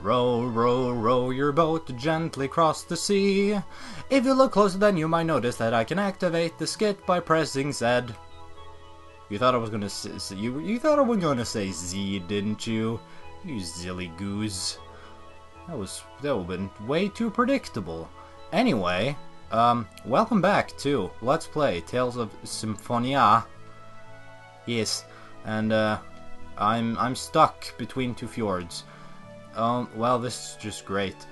Row, row, row your boat gently across the sea. If you look closer, then you might notice that I can activate the skit by pressing Z. You thought I was gonna say, you thought I was gonna say Z, didn't you? You silly goose. That would have been way too predictable. Anyway, welcome back to Let's Play Tales of Symphonia. Yes, and I'm stuck between two fjords. Well, this is just great.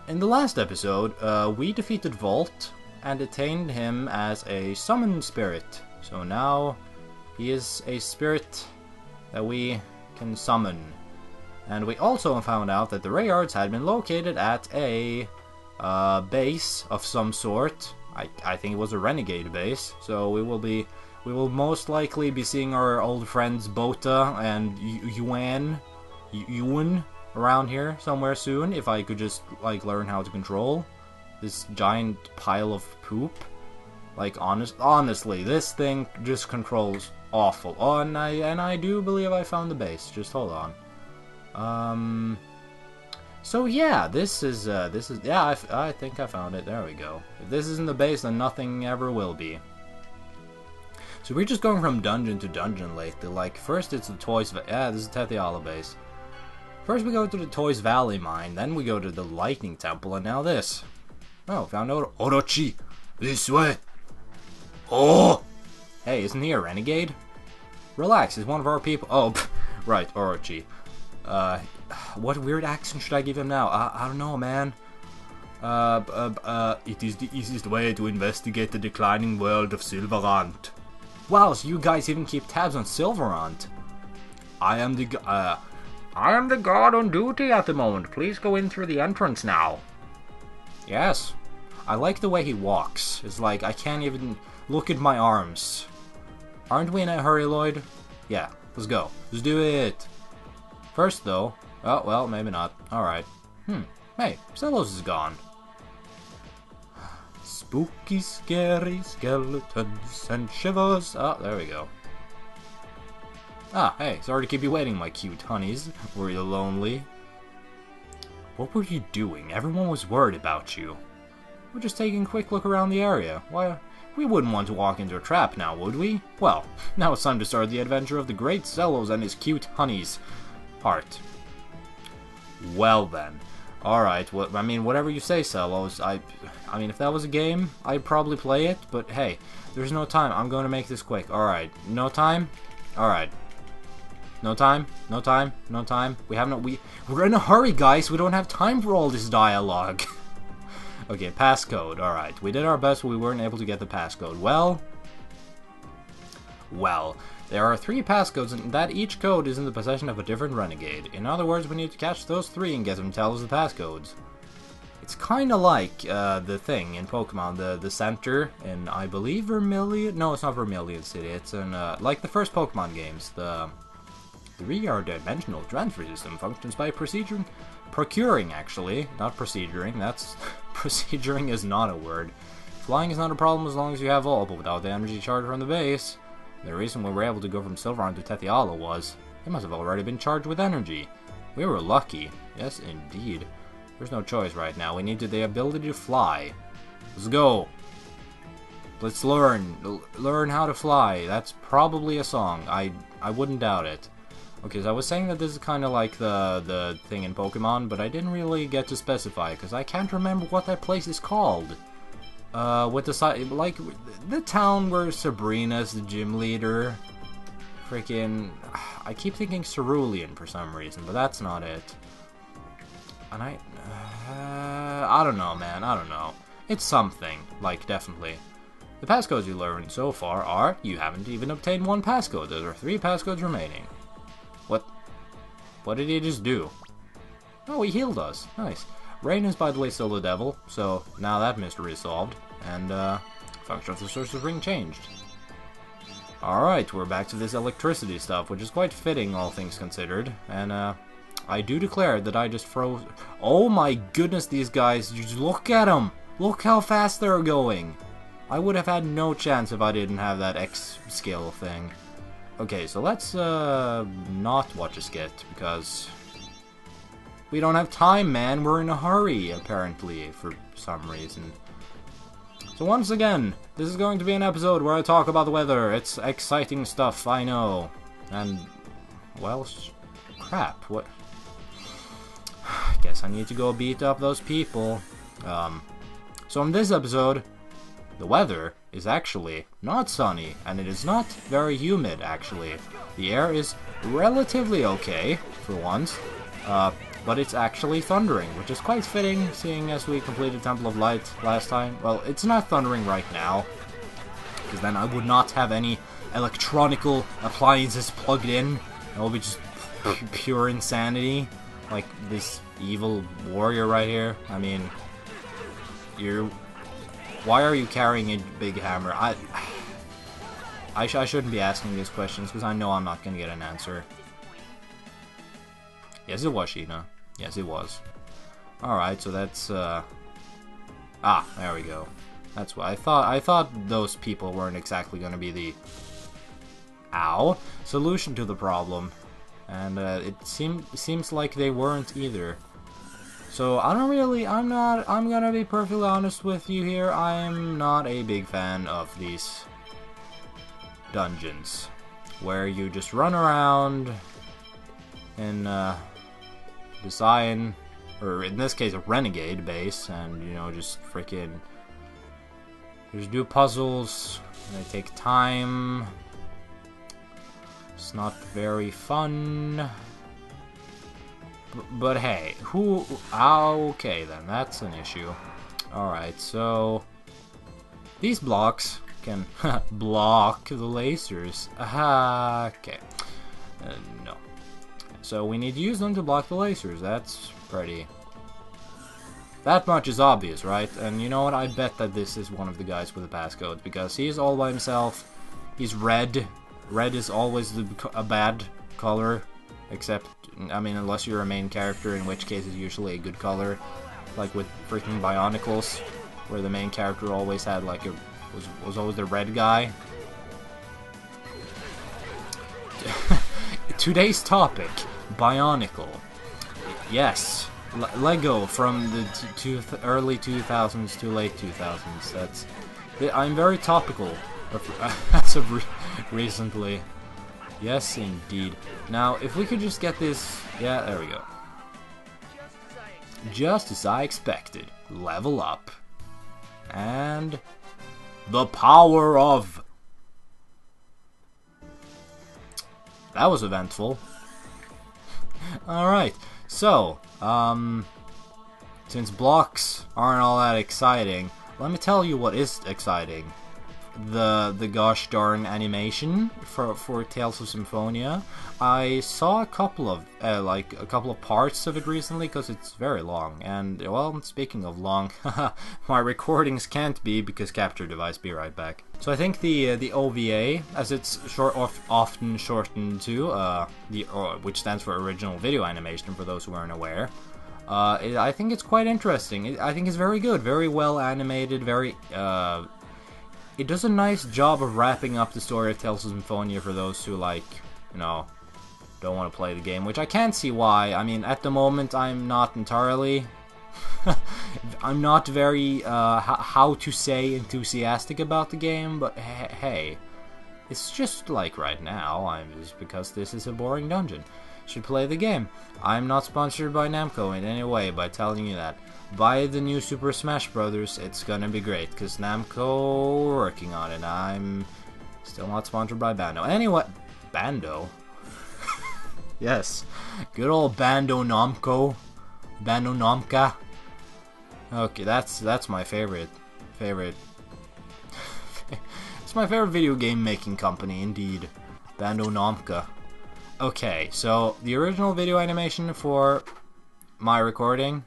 In the last episode, we defeated Volt and attained him as a summoned spirit. So now he is a spirit that we can summon. And we also found out that the Rayards had been located at a base of some sort. I think it was a Renegade base. So we will most likely be seeing our old friends Bota and Yuan around here somewhere soon, if I could just like learn how to control this giant pile of poop. Like honestly, this thing just controls awful. Oh, and I do believe I found the base. Just hold on. So yeah, this is yeah, I think I found it. There we go. If this isn't the base, then nothing ever will be. So we're just going from dungeon to dungeon lately. Like first it's the Toys. Yeah, this is Tetiala base. First we go to the Toys Valley mine, then we go to the Lightning Temple, and now this. Oh, found Orochi. This way. Oh! Hey, isn't he a renegade? Relax, he's one of our people. Oh, right, Orochi. What weird accent should I give him now? I don't know, man. It is the easiest way to investigate the declining world of Silverant. Wow, so you guys even keep tabs on Silverant. I am the guard on duty at the moment. Please go in through the entrance now. Yes. I like the way he walks. It's like I can't even look at my arms. Aren't we in a hurry, Lloyd? Yeah, let's go. Let's do it. First, though... Oh, well, maybe not. Alright. Hey, Celos is gone. Spooky, scary skeletons and shivers. Oh, there we go. Ah, hey, sorry to keep you waiting, my cute honeys. Were you lonely? What were you doing? Everyone was worried about you. We're just taking a quick look around the area. Why, we wouldn't want to walk into a trap now, would we? Well, now it's time to start the adventure of the great Celos and his cute honeys. Part. Well then. Alright, well, I mean, whatever you say, Celos. I mean, if that was a game, I'd probably play it, but hey, there's no time. I'm going to make this quick. Alright, no time? Alright. No time? No time? No time? We're in a hurry, guys. We don't have time for all this dialogue. Okay, passcode. Alright. We did our best, but we weren't able to get the passcode. Well, there are 3 passcodes, and that each code is in the possession of a different renegade. In other words, we need to catch those 3 and get them to tell us the passcodes. It's kind of like the thing in Pokemon, the center in, I believe, Vermilion? No, it's not Vermilion City. It's in, like the first Pokemon games, the 3-dimensional transfer system functions by procuring, actually, not proceduring. That's proceduring is not a word. Flying is not a problem as long as you have all, but without the energy charged from the base. The reason we were able to go from Silverant to Tetiala was they must have already been charged with energy. We were lucky. Yes, indeed. There's no choice right now. We need the ability to fly. Let's go. Let's learn how to fly. That's probably a song. I wouldn't doubt it. Okay, so I was saying that this is kind of like the thing in Pokemon, but I didn't really get to specify, because I can't remember what that place is called. With the side, like, the town where Sabrina's the gym leader. Freaking, I keep thinking Cerulean for some reason, but that's not it. And I don't know, man, I don't know. It's something, like, definitely. The passcodes you learned so far are, you haven't even obtained 1 passcode. There are 3 passcodes remaining. What did he just do? Oh, he healed us. Nice. Rain is, by the way, still the devil, so now that mystery is solved, and function of the sorcerer's ring changed. Alright, we're back to this electricity stuff, which is quite fitting, all things considered, and I do declare that I just froze. Oh my goodness, these guys, just look at them! Look how fast they're going! I would have had no chance if I didn't have that X skill thing. Okay, so let's not watch a skit, because we don't have time, man. We're in a hurry, apparently, for some reason. So once again, this is going to be an episode where I talk about the weather. It's exciting stuff, I know. And, well, crap, what? Guess I need to go beat up those people. So in this episode, the weather is actually not sunny, and it is not very humid, actually. The air is relatively okay, for once, but it's actually thundering, which is quite fitting, seeing as we completed Temple of Light last time. Well, it's not thundering right now, because then I would not have any electronical appliances plugged in. It will be just pure insanity, like this evil warrior right here. I mean, why are you carrying a big hammer? I shouldn't be asking these questions, because I know I'm not going to get an answer. Yes, it was Sheena. Yes, it was. Alright, so that's, there we go. That's what I thought those people weren't exactly going to be the solution to the problem. And, it seems like they weren't either. So, I'm gonna be perfectly honest with you here, I'm not a big fan of these dungeons, where you just run around in, design, or in this case a Renegade base, and, you know, just freaking, just do puzzles, and they take time, it's not very fun. But hey, okay then, that's an issue. Alright, so these blocks can block the lasers. Okay. No. So we need to use them to block the lasers. That's pretty... That much is obvious, right? And you know what? I bet that this is one of the guys with the passcode, because he's all by himself. He's red. Red is always a bad color, except... I mean, unless you're a main character, in which case it's usually a good color. Like with freaking Bionicles, where the main character always had, like, was always the red guy. Today's topic, Bionicle. Yes, Lego from the early 2000s to late 2000s. I'm very topical as of recently. Yes, indeed. Now, if we could just get this... Yeah, there we go. Just as I expected. Level up. And... the power of... That was eventful. Alright, so, since blocks aren't all that exciting, let me tell you what is exciting. The gosh darn animation for Tales of Symphonia. I saw a couple of parts of it recently, because it's very long. And well, speaking of long, my recordings can't be, because capture device. Be right back. So I think the OVA, as it's often shortened to, which stands for original video animation for those who aren't aware. I think it's quite interesting. I think it's very good, very well animated, very it does a nice job of wrapping up the story of Tales of Symphonia for those who, like, you know, don't want to play the game, which I can't see why. I mean, at the moment, I'm not entirely... I'm not very, how to say, enthusiastic about the game, but hey, it's just like right now, just because this is a boring dungeon. Should play the game. I'm not sponsored by Namco in any way by telling you that. Buy the new Super Smash Brothers, it's gonna be great, because Namco working on it. I'm still not sponsored by Bando. Anyway, Bando? Yes, good old Bando Namco. Bando Namca. Okay, that's my favorite. It's my favorite video game making company, indeed. Bando Namca. Okay, so the original video animation for my recording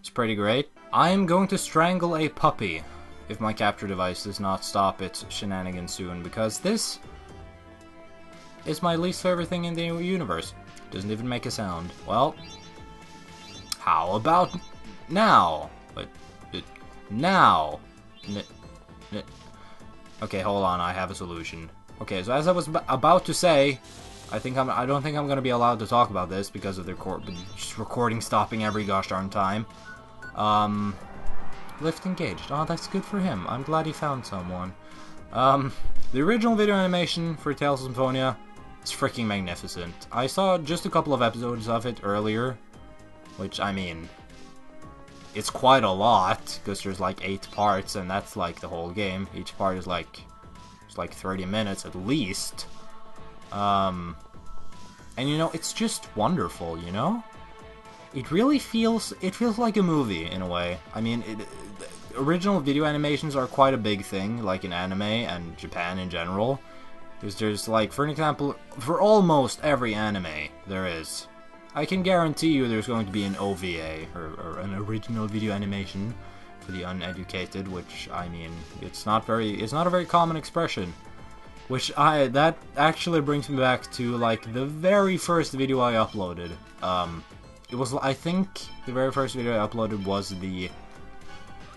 is pretty great. I am going to strangle a puppy if my capture device does not stop its shenanigans soon, because this is my least favorite thing in the universe. Doesn't even make a sound. Well, how about now? But now. Okay, hold on, I have a solution. Okay, so as I was about to say, I don't think I'm gonna be allowed to talk about this because of the just recording stopping every gosh darn time. Lift engaged. Oh, that's good for him. I'm glad he found someone. The original video animation for Tales of Symphonia is freaking magnificent. I saw just a couple of episodes of it earlier, which, I mean, it's quite a lot, because there's like 8 parts, and that's like the whole game. Each part is like, it's like 30 minutes at least. And you know, it's just wonderful, you know? It really feels like a movie, in a way. I mean, original video animations are quite a big thing, like in anime and Japan in general. Because there's, like, for an example, for almost every anime there is, I can guarantee you there's going to be an OVA, or an original video animation, for the uneducated, which, I mean, it's not a very common expression. That actually brings me back to, like, the very first video I uploaded. It was, I think, the very first video I uploaded was the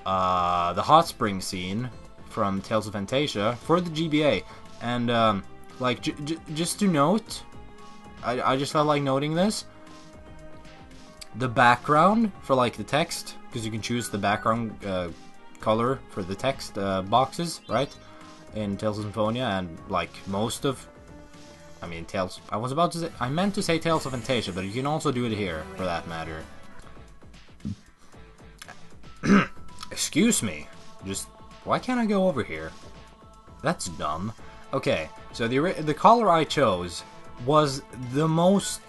hot spring scene from Tales of Fantasia for the GBA, and like just to note, I just felt like noting this. The background for like the text, because you can choose the background color for the text boxes, right? In Tales of Symphonia, and like most of, I mean, I meant to say Tales of Fantasia, but you can also do it here, for that matter. Excuse me. Why can't I go over here? That's dumb. Okay, so the color I chose was the most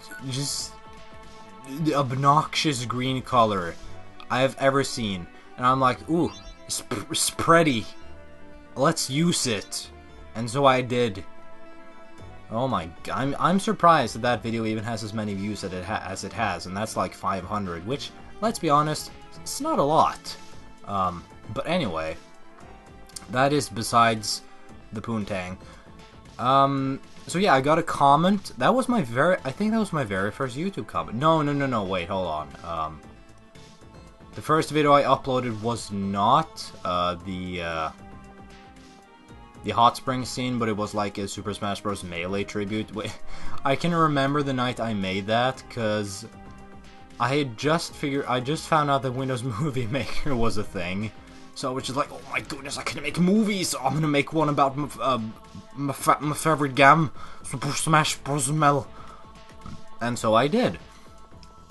obnoxious green color I've ever seen. And I'm like, ooh, spready. Let's use it. And so I did. Oh my god, I'm surprised that video even has as many views as it has, and that's like 500, which, let's be honest, it's not a lot. But anyway, that is besides the poontang. So yeah, I got a comment. That was I think that was my very first YouTube comment. No, wait, hold on. The first video I uploaded was not, the hot spring scene, but it was like a Super Smash Bros. Melee tribute. I can remember the night I made that, because I just found out that Windows Movie Maker was a thing. So I was just like, oh my goodness, I can make movies! So I'm gonna make one about my favorite game, Super Smash Bros. Melee. And so I did.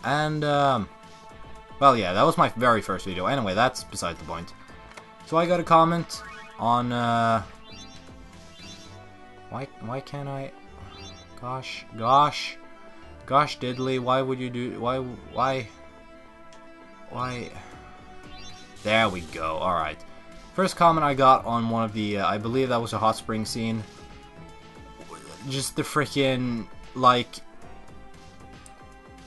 And, well, yeah, that was my very first video. Anyway, that's beside the point. So I got a comment on, why can't I? Gosh diddly, why would you do, why? There we go, alright. First comment I got on one of the, I believe that was a hot spring scene. Just the freaking, like,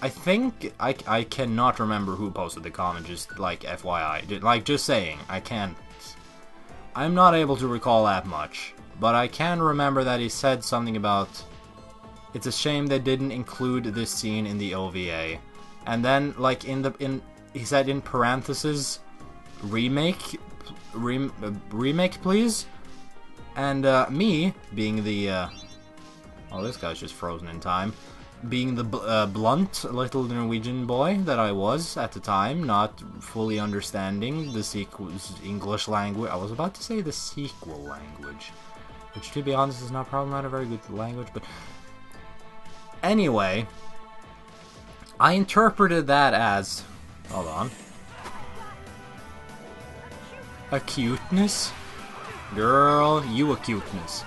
I think, I cannot remember who posted the comment, just like FYI. Like, just saying, I'm not able to recall that much. But I can remember that he said something about, it's a shame they didn't include this scene in the OVA. And then, like, he said in parentheses, remake please? And, me, being the, oh, this guy's just frozen in time. Being the blunt little Norwegian boy that I was at the time, not fully understanding the sequel's English language. I was about to say the sequel language, which, to be honest, is probably not a very good language, but anyway, I interpreted that as, hold on, a cuteness? Girl, you a cuteness.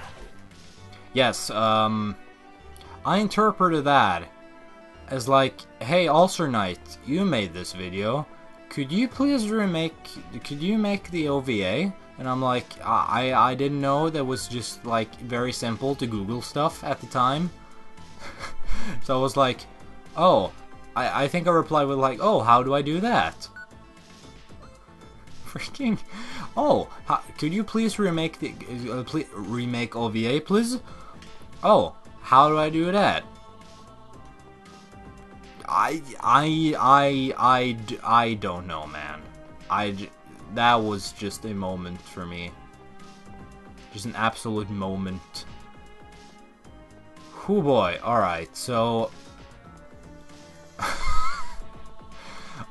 Yes, I interpreted that as like, hey, Allstarknight, you made this video, could you make the OVA? And I'm like, I didn't know that was just like very simple to Google stuff at the time. So I was like, oh, I think I replied with like, oh, how do I do that? Freaking, oh, could you please remake remake OVA, please? Oh, how do I do that? I don't know, man. That was just a moment for me. Just an absolute moment. Oh boy, alright, so...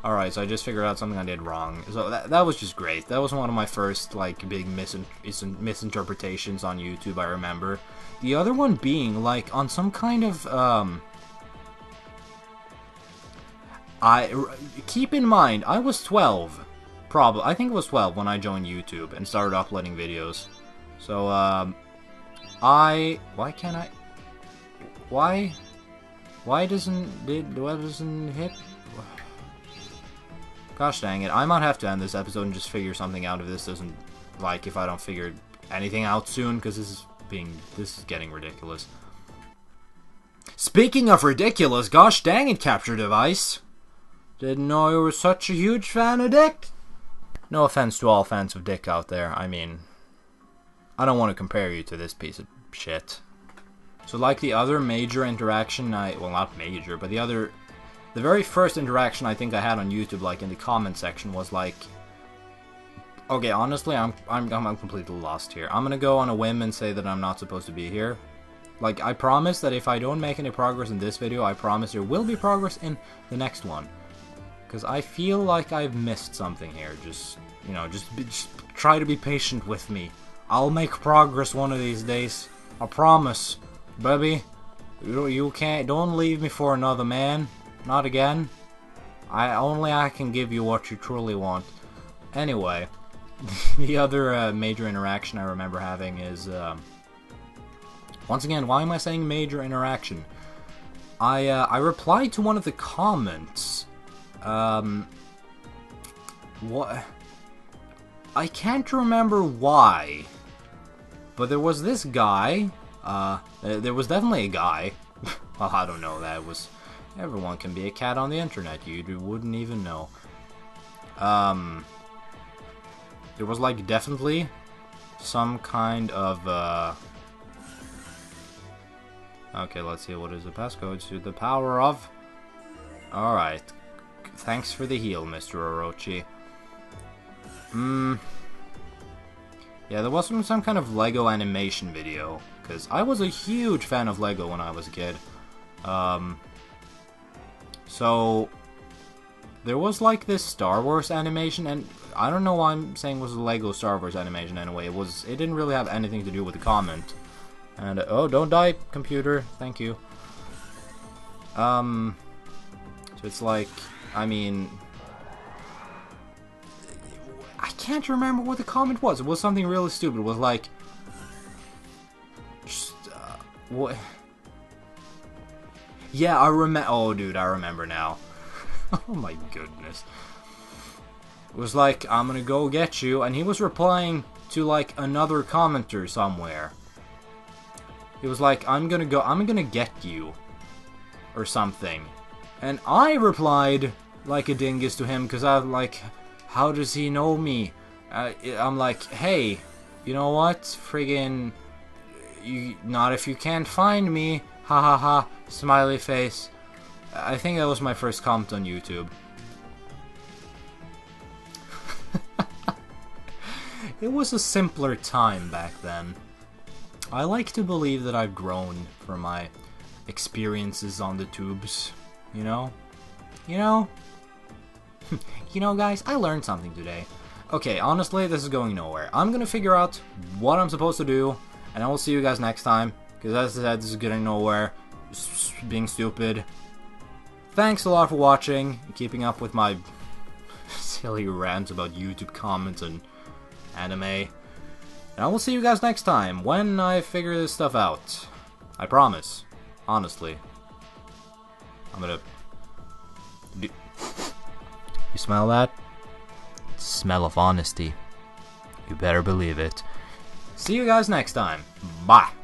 Alright, so I just figured out something I did wrong. So that was just great. That was one of my first, like, big misinterpretations on YouTube, I remember. The other one being, like, on some kind of, keep in mind, I was 12. Probably. I think it was 12 when I joined YouTube and started uploading videos. So, why can't I... Why doesn't hit... Gosh dang it, I might have to end this episode and just figure something out if this doesn't... Like, if I don't figure anything out soon, because this is getting ridiculous. Speaking of ridiculous, gosh dang it, capture device! Didn't know you were such a huge fan of Dick! No offense to all fans of Dick out there, I mean... I don't want to compare you to this piece of shit. So like the other major interaction well, not major, but the very first interaction I think I had on YouTube, like in the comment section, was like... Okay, honestly, I'm completely lost here. I'm gonna go on a whim and say that I'm not supposed to be here. Like, I promise that if I don't make any progress in this video, I promise there will be progress in the next one. Because I feel like I've missed something here. Just, you know, just try to be patient with me. I'll make progress one of these days. I promise. Baby, you can't, don't leave me for another man. Not again. Only I can give you what you truly want. Anyway, the other major interaction I remember having is, once again, why am I saying major interaction? I replied to one of the comments. What? I can't remember why, but there was this guy. There was definitely a guy. Well, I don't know. That was. Everyone can be a cat on the internet. You wouldn't even know. There was like definitely some kind of. Okay, let's see. What is the passcode to the power of? All right. Thanks for the heal, Mr. Orochi. Yeah, there was some kind of Lego animation video, because I was a huge fan of Lego when I was a kid. So, there was like this Star Wars animation, and I don't know why I'm saying it was a Lego Star Wars animation anyway. It didn't really have anything to do with the comment. And, oh, don't die, computer. Thank you. So it's like... I mean, I can't remember what the comment was. It was something really stupid. It was like, just, what? Yeah, I remember. Oh, dude, I remember now. Oh my goodness. It was like, I'm gonna go get you, and he was replying to like another commenter somewhere. He was like, I'm gonna get you, or something. And I replied like a dingus to him, because I'm like, how does he know me? I'm like, hey, you know what? Friggin', not if you can't find me. Ha ha ha, smiley face. I think that was my first comment on YouTube. It was a simpler time back then. I like to believe that I've grown from my experiences on the tubes. You know? You know? You know, guys, I learned something today. Okay, honestly, this is going nowhere. I'm gonna figure out what I'm supposed to do, and I will see you guys next time. Because as I said, this is getting nowhere. Just being stupid. Thanks a lot for watching, and keeping up with my silly rants about YouTube comments and anime. And I will see you guys next time, when I figure this stuff out. I promise. Honestly. I'm gonna... You smell that? Smell of honesty. You better believe it. See you guys next time. Bye.